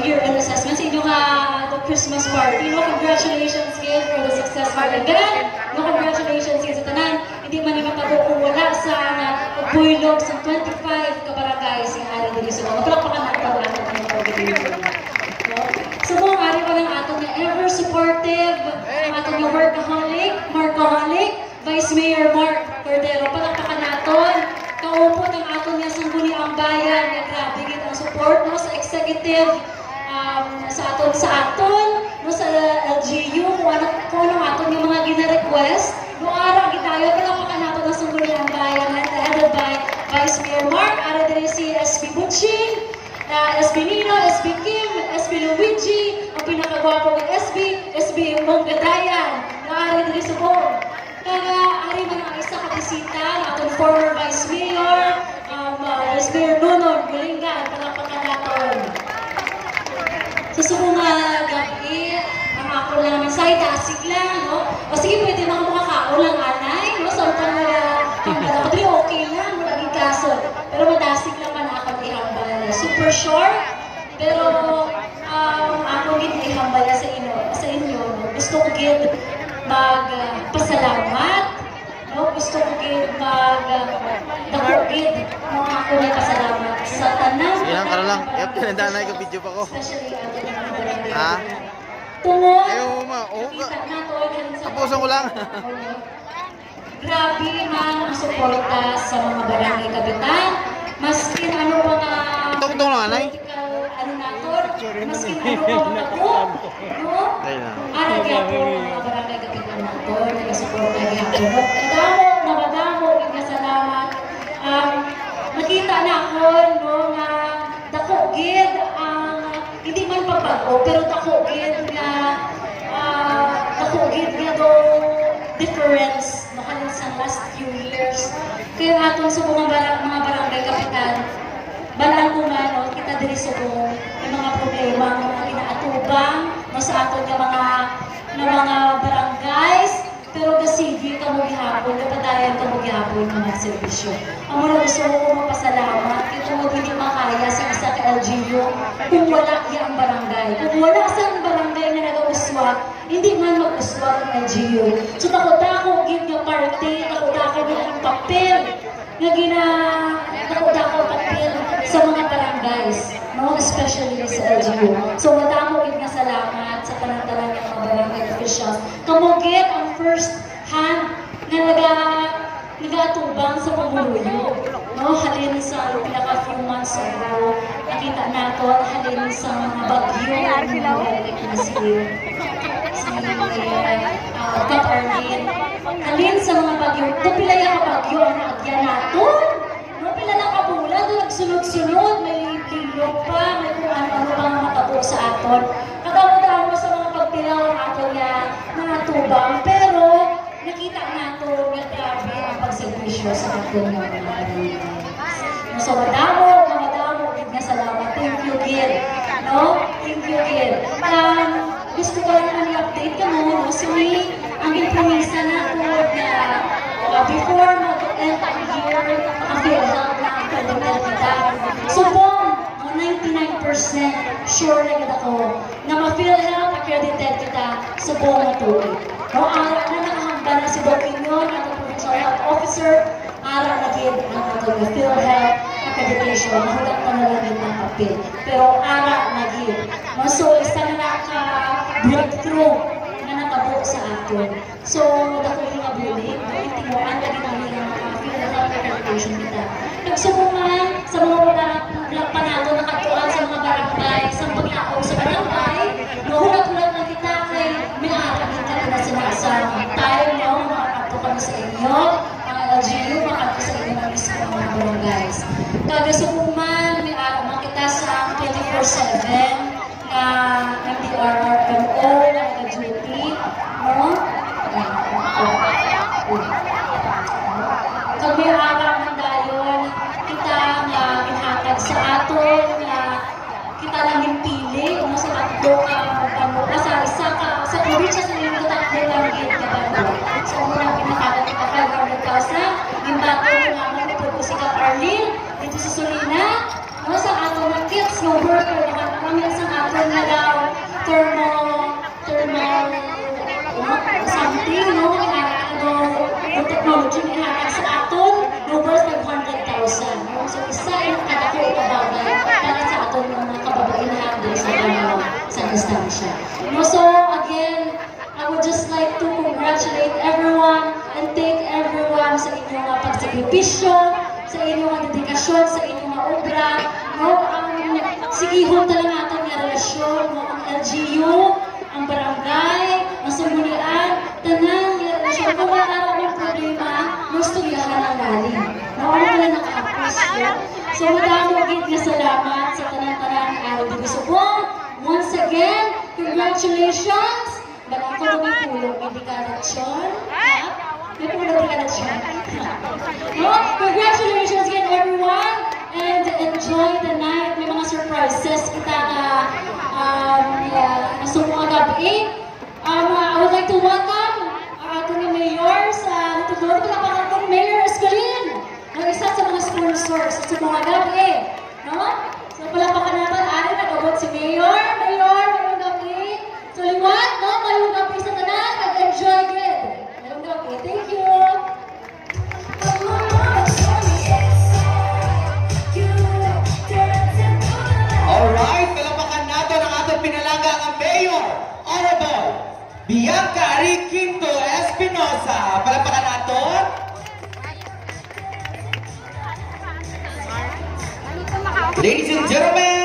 year-end assessment sa inyong the Christmas party. No, congratulations again for the successful event. No, congratulations again sa tanan. Hindi man ni matabo kung wala sa pagbuylog sa 25 kabarangay si Ari Deliso. Magpalakpakan natin ang ating pagbuylog. So mo, Ari pa lang ato na ever supportive, ang ato na workaholic, Vice Mayor Mark Cordero. Palakpakan natin. Kaupo ng ato niya sa ang bayan na grabe gid ang support no sa executive sa aton no sa LGU kung ano aton yung mga gina-request no ara gitayo pala pa nato ng sangguni ang bayan headed by Vice Mayor Mark ara diri si SB Butching, SB Nino, SB Kim, SB Luigi, ang pinakagwapo ng SB Monggadayan na ara diri sa buong ari man ang isa ka bisita ng aton former Vice Mayor Vice Mayor Nunon Bulingan, palakpakan natin. Sa mga gabi, ang ako lang naman sa'yo, tasig lang, no? O sige, pwede mga makakao lang, anay, no? So, pagkakadri, okay lang, magiging kaso. Pero madasig lang man ako ihambal. Super short, pero ako gid ihambal sa inyo. Gusto ko gid magpasalamat, no? Gusto ko gid dakugid mo ako na pasalamat sa tanan. Ilang ka lang. Yep, nandanay ka video pa ko. Especially ang mga ha? Tungod. Ayaw ma. Tapusan ko lang. Grabe man ang suporta sa mga barangay kapitan. Maski ano pa nga Tungtong lang, anay? ano naton, maski ano pa nga po, no? Ara gyapon mga barangay kapitan naton, nagasuporta gyapon. Madamo, salamat. Nakita na ako, no, na dako gid ang hindi man pagbago, pero dako gid nga do difference makalin sa last few years. Kaya aton sa mga barangay kapitan, balaan ko man, no, kita diri sa buong yung mga problema, mga kinaatubang, no, sa aton yung mga barangays, pero kasi ka mo gihapon, kapadayan ka mo gihapon ng mga servisyo. Ang muna gusto ko mapasalamat, ito mo hindi makaya sa isa ka LGU kung wala yung barangay. Kung wala sa barangay na nag-uswag, hindi man mag-uswag ang LGU. So takot-takot gid nga party, takot-takot yung papel na takot-takot papel sa mga barangays, no? Especially sa LGU. So madamo gid nga salamat sa panantalan ng mga barangay officials. Kamugit ang first hand na nag-atubang sa pamuluyo. No? Halin sa pinaka few months ago, nakita nato, halin sa mga bagyo, na si Cap Arlene. Halin sa mga bagyo, pila yung bagyo ang naagyan nato. No? Pila lang kabula, nagsunod-sunod, may bilog pa, may kung ano-ano pang matabo sa aton. Kadamo-damo sa mga pagpilaw ang aton na tubang, pero nakita nato na grabe ang pagservisyo sa aton ng mga barangay. So madamo, gid nga salamat. Thank you, Gil. No? Thank you, Gil. Gusto ko lang i-update ka mo, no? So ang implemisa na po na before mag-end ang year, maka-PhilHealth na ang kalendar kita. So po, 99% sure na kita ko na ma-PhilHealth accredited kita sa buong natuloy. No, ara na nakahamba na si Doc Inyon, ating Provincial Health Officer, ara na gid ang ating PhilHealth accreditation. Nahulat pa na lang ng papel. Pero ara na gid. No, so, isa na naka-breakthrough na nakabo sa atin. So, dako yung nga bulig, itimuan na gid ang PhilHealth accreditation kita. Nagsubukan sa mga panato na katuan sa mga barangay, sa paglaog sa barangay, mahulat-hulat na kita kay may araw kita na sinasama. Tayo, no, makakapto kami sa inyo, mga LGU, makakapto sa inyo ng isang mga barangays. Kagasukuman, may araw na kita sa 24/7 na MDRRMO na nag-duty, no? Kag may araw na dayon, kita nga ihatag sa aton nga kita lang pili no sa tatlo ka pamukha sa probinsya sa mga tatlo lang gid ka. So muna pinakatag kita 500,000 imbato nga mo po si Cap Arlene dito sa Sulina no sa aton mga kids no worker sakripisyo, sa inyong mga dedikasyon, sa inyong mga obra, no? Ang sigihon talaga natin nga relasyon, no? Ang LGU, ang barangay, ang sanggunian, tanang nga relasyon. Kung wala ang problema, gusto yahan ang galing. No? Ano wala nakakapos, no? So, madami agad nga salamat sa tanan-tanan ng araw dito. So, once again, congratulations! Balang ko nung pulong, hindi ka na John. May pulong ka na John. No? Congratulations again, everyone! And enjoy the night. May mga surprises kita na mga gabi. I would like to welcome ang ating mayor sa Tutuloy. Pinapakan kong Mayor Escalin. Ang isa sa mga sponsors sa mga gabi. No? So, palapakan natin. Ari, nag-abot si Mayor. Mayor, mayroong gabi. So, liwat, no? Mayroong gabi sa tanan. Nag-enjoy it. Mayroong gabi. Thank you. Alright, palapakan natin ang ating pinalaga ang Mayor, Honorable Bianca Ari Quinto Espinosa. Palapakan natin. Ladies and gentlemen,